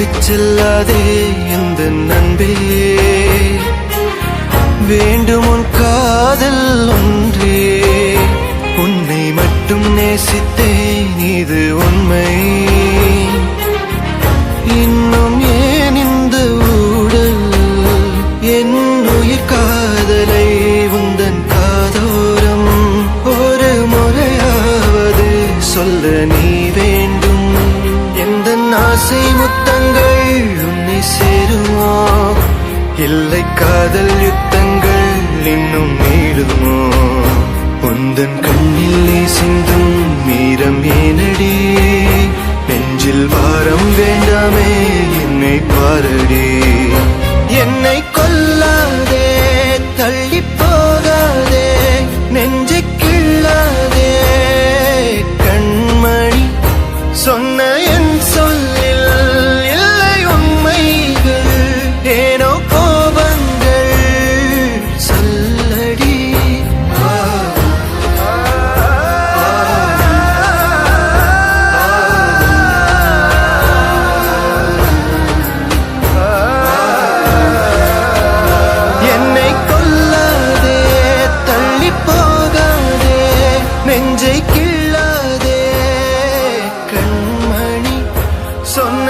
தள்ளிச் செல்லாதே எந்த நண்பே, வேண்டும் உன் காதல் ஒன்றே. உன்னை மட்டும் நேசித்தேன், இது உண்மை. இன்னும் ஏன் இந்த ஊடல்? என் உயிர் காதலை உந்தன் காதோரம் ஒரு முறையாவது சொல்ல நீ வேண்டும். எந்த ஆசை முத்தங்கள் உன்னை சேருமோ, இல்லை காதல் யுத்தங்கள் இன்னும் நீடுமோ? உந்தன் கண்ணில் நீ சிந்தும் மீரம் ஏனடி? நெஞ்சில் வாரம் வேண்டாமே, என்னை பாரடி. என்னை கொல்லாதே, தள்ளி போகாதே, நெஞ்சை கிள்ளாதே கண்மணி. சொன்ன என் சொல்லில் இல்லை உண்மைகள், ஏனோ கோபங்கள் சொல்லடி. என்னை கொல்லாதே, தள்ளி போகாதே, நெஞ்சை கிள்ளாதே கண்மணி. சொன்ன